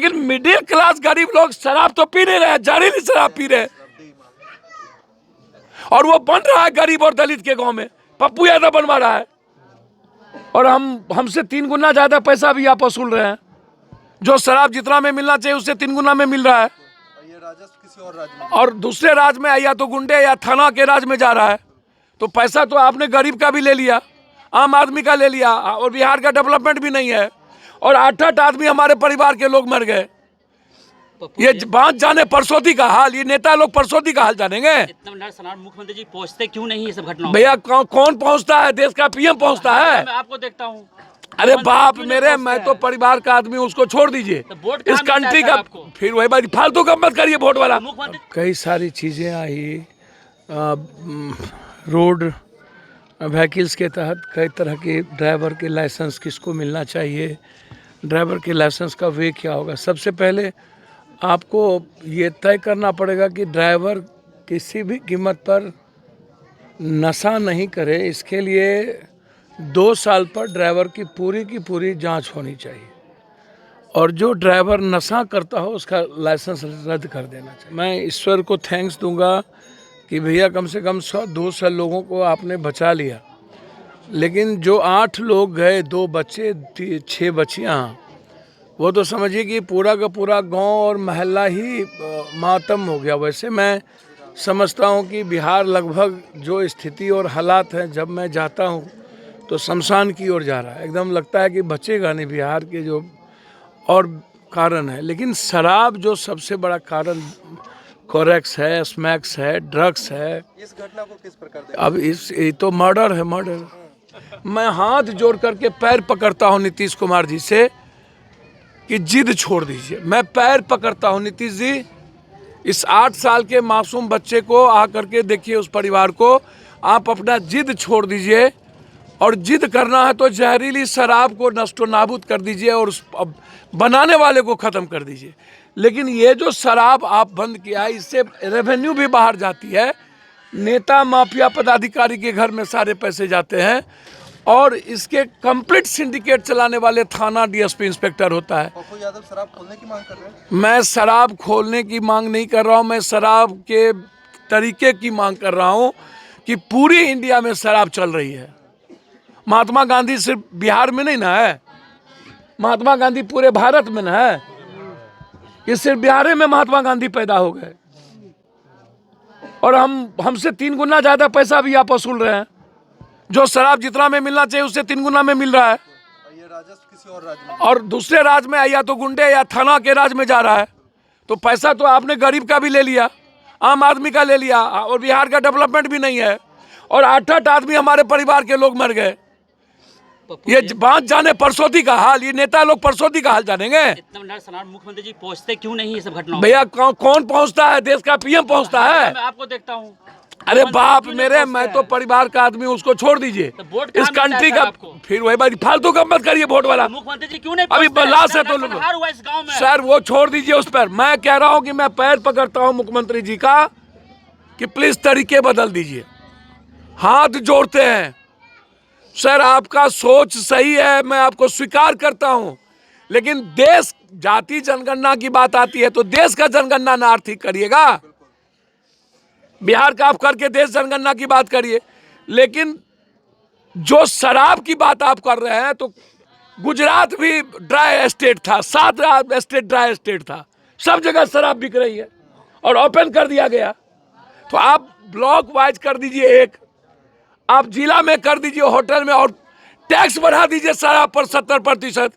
लेकिन middle class गरीब लोग शराब तो पी नहीं रहे, जहरीली शराब पी रहे, और वो बन रहा है गरीब और दलित के गांव में। पप्पू यादव बनवा रहा है, और हमसे 3 गुना ज्यादा पैसा भी आप वसूल रहे हैं। जो शराब जितना में मिलना चाहिए उससे 3 गुना में मिल रहा है। ये राजस्व किसी और राज्य में, और दूसरे राज्य में या तो गुंडे या थाना के राज्य में जा रहा है। तो पैसा तो आपने गरीब का भी ले लिया, आम आदमी का ले लिया, और बिहार का डेवलपमेंट भी नहीं है। और 8-8 आदमी हमारे परिवार के लोग मर गए। ये बात जाने परसौती का हाल, ये नेता लोग परसौती का हाल जानेंगे। इतना मुख्यमंत्री जी पहुंचते क्यों नहीं ये सब घटनाओं? भैया कौन पहुंचता है? देश का पीएम पहुंचता है। मैं आपको देखता हूँ। अरे बाप मेरे, मैं तो परिवार का आदमी, उसको छोड़ दीजिए। इस कंट्री का फिर वही बात, फालतू का मत करिए वोट वाला। कई सारी चीजें आई रोड व्हीकल्स के तहत, कई तरह के ड्राइवर के लाइसेंस किसको मिलना चाहिए, ड्राइवर के लाइसेंस का वे क्या होगा। सबसे पहले आपको ये तय करना पड़ेगा कि ड्राइवर किसी भी कीमत पर नशा नहीं करे। इसके लिए 2 साल पर ड्राइवर की पूरी जांच होनी चाहिए, और जो ड्राइवर नशा करता हो उसका लाइसेंस रद्द कर देना चाहिए। मैं ईश्वर को थैंक्स दूंगा कि भैया कम से कम 100-200 लोगों को आपने बचा लिया। लेकिन जो 8 लोग गए, 2 बच्चे 6 बच्चियाँ, वो तो समझिए कि पूरा का पूरा गांव और मोहल्ला ही मातम हो गया। वैसे मैं समझता हूं कि बिहार लगभग जो स्थिति और हालात हैं, जब मैं जाता हूं तो शमशान की ओर जा रहा है। एकदम लगता है कि बचेगा नहीं बिहार के जो और कारण है। लेकिन शराब जो सबसे बड़ा कारण, कोरेक्स है, स्मैक्स है, ड्रग्स है। इस घटना को किस प्रकार देखते? अब ये तो मर्डर है, मर्डर। मैं हाथ जोड़ करके पैर पकड़ता हूं नीतीश कुमार जी से कि जिद छोड़ दीजिए। मैं पैर पकड़ता हूं नीतीश जी, इस 8 साल के मासूम बच्चे को आकर के देखिए, उस परिवार को आप अपना जिद छोड़ दीजिए। और जिद करना है तो जहरीली शराब को नष्टो नाबूद कर दीजिए और उस बनाने वाले को ख़त्म कर दीजिए। लेकिन ये जो शराब आप बंद किया है, इससे रेवेन्यू भी बाहर जाती है। नेता माफिया पदाधिकारी के घर में सारे पैसे जाते हैं, और इसके कंप्लीट सिंडिकेट चलाने वाले थाना डीएसपी इंस्पेक्टर होता है। पप्पू यादव शराब खोलने की मांग कर रहे हैं? मैं शराब खोलने की मांग नहीं कर रहा हूं, मैं शराब के तरीके की मांग कर रहा हूं कि पूरी इंडिया में शराब चल रही है। महात्मा गांधी सिर्फ बिहार में नहीं ना है, महात्मा गांधी पूरे भारत में ना है, कि सिर्फ बिहार में महात्मा गांधी पैदा हो गए। और हमसे 3 गुना ज्यादा पैसा भी आप वसूल रहे हैं। जो शराब जितना में मिलना चाहिए उससे 3 गुना में मिल रहा है। ये राजस्व किसी और राज्य में, और दूसरे राज्य में या तो गुंडे या थाना के राज्य में जा रहा है। तो पैसा तो आपने गरीब का भी ले लिया, आम आदमी का ले लिया, और बिहार का डेवलपमेंट भी नहीं है। और 8-8 आदमी हमारे परिवार के लोग मर गए। ये बात जाने परसौती का हाल, ये नेता लोग परसौती का हाल जानेंगे। इतना मुख्यमंत्री जी पहुंचते क्यों नहीं ये सब घटनाओं? भैया कौन पहुंचता है? देश का पीएम पहुंचता है। मैं आपको देखता हूँ। अरे बाप मेरे, मैं तो परिवार का आदमी, उसको छोड़ दीजिए। इस कंट्री का फिर वही बात, फालतू का मत करिए वोट वाला। मुख्यमंत्री जी क्यों नहीं? अभी लाश है तो सर वो छोड़ दीजिए उस पर। मैं कह रहा हूँ कि मैं पैर पकड़ता हूँ मुख्यमंत्री जी का कि प्लीज तरीके बदल दीजिए। हाथ जोड़ते हैं सर, आपका सोच सही है, मैं आपको स्वीकार करता हूं। लेकिन देश जाति जनगणना की बात आती है तो देश का जनगणना ना आर्थिक करिएगा। बिहार का आप करके देश जनगणना की बात करिए। लेकिन जो शराब की बात आप कर रहे हैं, तो गुजरात भी ड्राई स्टेट था, 7 स्टेट ड्राई स्टेट था, सब जगह शराब बिक रही है और ओपन कर दिया गया। तो आप ब्लॉक वाइज कर दीजिए, एक आप जिला में कर दीजिए, होटल में, और टैक्स बढ़ा दीजिए शराब पर 70%,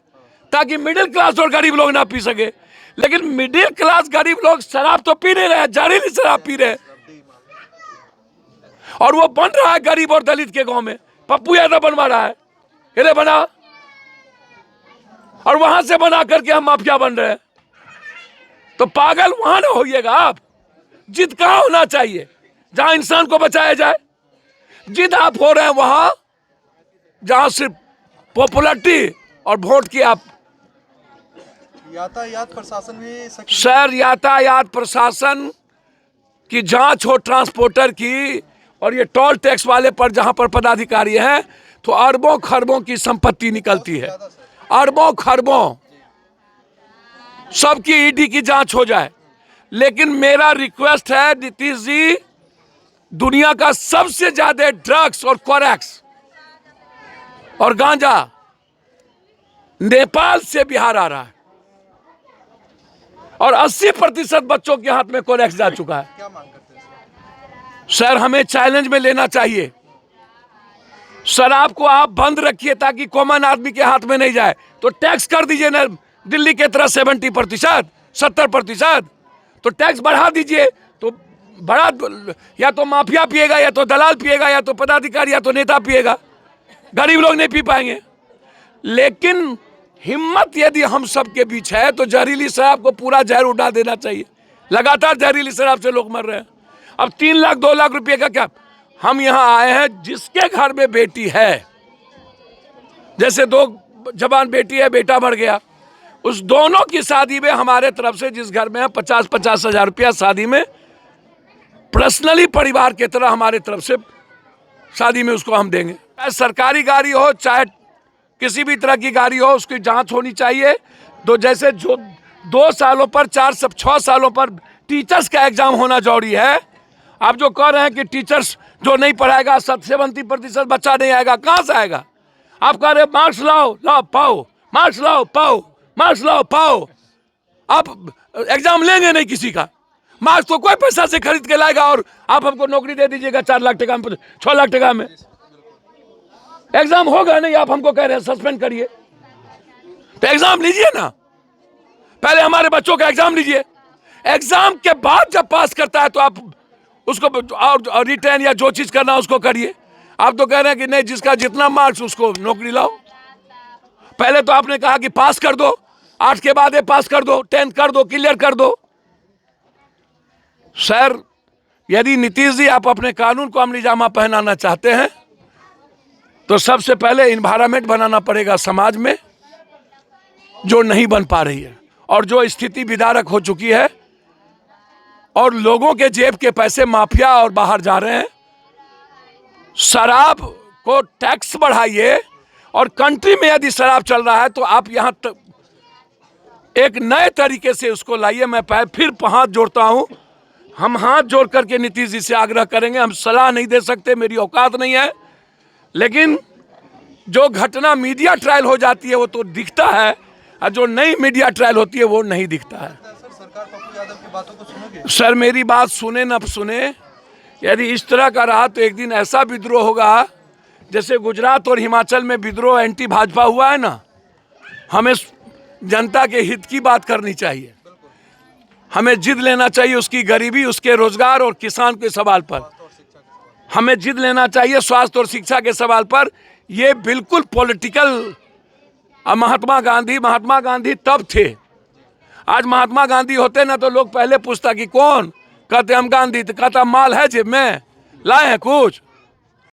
ताकि मिडिल क्लास और गरीब लोग ना पी सके। लेकिन मिडिल क्लास गरीब लोग शराब तो पी नहीं रहे, जहरीली शराब पी रहे, और वो बन रहा है गरीब और दलित के गांव में। पप्पू यादव बनवा रहा है, इन्हें बना, और वहां से बना करके हम माफिया बन रहे हैं। तो पागल वहां ना होइएगा आप। जिद कहां होना चाहिए? जहां इंसान को बचाया जाए। जिद आप हो रहे हैं वहां जहां सिर्फ पॉपुलरिटी और वोट की आप। यातायात प्रशासन भी सर, यातायात प्रशासन की जांच हो, ट्रांसपोर्टर की, और ये टोल टैक्स वाले पर जहां पर पदाधिकारी हैं, तो अरबों खरबों की संपत्ति निकलती है, अरबों खरबों। सबकी ईडी की जांच हो जाए। लेकिन मेरा रिक्वेस्ट है नीतीश जी, दुनिया का सबसे ज्यादा ड्रग्स और कोरैक्स और गांजा नेपाल से बिहार आ रहा है और 80% बच्चों के हाथ में कोरैक्स जा चुका है। क्या मांग करते हैं सर हमें चैलेंज में लेना चाहिए। शराब को आप बंद रखिए ताकि कॉमन आदमी के हाथ में नहीं जाए, तो टैक्स कर दीजिए ना दिल्ली के तरह 70%, 70%, तो टैक्स बढ़ा दीजिए। तो बड़ा या तो माफिया पिएगा, या तो दलाल पिएगा, या तो पदाधिकारी, या तो नेता पिएगा, गरीब लोग नहीं पी पाएंगे। लेकिन हिम्मत यदि हम सबके बीच है तो जहरीली शराब को पूरा जहर उड़ा देना चाहिए। लगातार जहरीली शराब से लोग मर रहे हैं। अब 3 लाख 2 लाख रुपए का क्या, हम यहां आए हैं जिसके घर में बेटी है, जैसे 2 जवान बेटी है, बेटा मर गया, उस दोनों की शादी में हमारे तरफ से जिस घर में है 50-50 हजार रुपया शादी में पर्सनली परिवार के तरह हमारे तरफ से शादी में उसको हम देंगे। चाहे सरकारी गाड़ी हो, चाहे किसी भी तरह की गाड़ी हो, उसकी जांच होनी चाहिए। तो जैसे जो 2 सालों पर 6 सालों पर टीचर्स का एग्जाम होना जरूरी है। आप जो कह रहे हैं कि टीचर्स जो नहीं पढ़ाएगा 70% बच्चा नहीं आएगा, कहाँ से आएगा? आप कह रहे मार्क्स लाओ, लाओ पाओ, मार्क्स लाओ पाओ, मार्क्स लाओ पाओ। आप एग्जाम लेंगे नहीं किसी का, मार्क्स तो कोई पैसा से खरीद के लाएगा और आप हमको नौकरी दे दीजिएगा 4 लाख टका में, 6 लाख टका में। एग्जाम होगा नहीं, आप हमको कह रहे हैं सस्पेंड करिए। तो एग्जाम लीजिए ना, पहले हमारे बच्चों का एग्जाम लीजिए। एग्जाम के बाद जब पास करता है तो आप उसको और रिटर्न या जो चीज करना उसको करिए। आप तो कह रहे हैं कि नहीं, जिसका जितना मार्क्स उसको नौकरी लाओ। पहले तो आपने कहा कि पास कर दो, 8 के बाद पास कर दो, 10 कर दो, क्लियर कर दो। सर यदि नीतीश जी आप अपने कानून को अमली जामा पहनाना चाहते हैं तो सबसे पहले इन्वायरमेंट बनाना पड़ेगा समाज में, जो नहीं बन पा रही है और जो स्थिति विदारक हो चुकी है, और लोगों के जेब के पैसे माफिया और बाहर जा रहे हैं। शराब को टैक्स बढ़ाइए, और कंट्री में यदि शराब चल रहा है तो आप यहां एक नए तरीके से उसको लाइए। मैं फिर हाथ जोड़ता हूं, हम हाथ जोड़ करके नीतीश जी से आग्रह करेंगे। हम सलाह नहीं दे सकते, मेरी औकात नहीं है, लेकिन जो घटना मीडिया ट्रायल हो जाती है वो तो दिखता है, और जो नई मीडिया ट्रायल होती है वो नहीं दिखता है। सर सरकार पप्पू यादव की बातों को सुनोगे? सर मेरी बात सुने न सुने, यदि इस तरह का रहा तो एक दिन ऐसा विद्रोह होगा जैसे गुजरात और हिमाचल में विद्रोह एंटी भाजपा हुआ है ना। हमें जनता के हित की बात करनी चाहिए, हमें जिद लेना चाहिए उसकी गरीबी, उसके रोजगार और किसान के सवाल पर। हमें जिद लेना चाहिए स्वास्थ्य और शिक्षा के सवाल पर। ये बिल्कुल पॉलिटिकल। महात्मा गांधी तब थे, आज महात्मा गांधी होते ना तो लोग पहले पूछता कि कौन, कहते हम गांधी, तो कहता माल है जेब में, लाए हैं कुछ।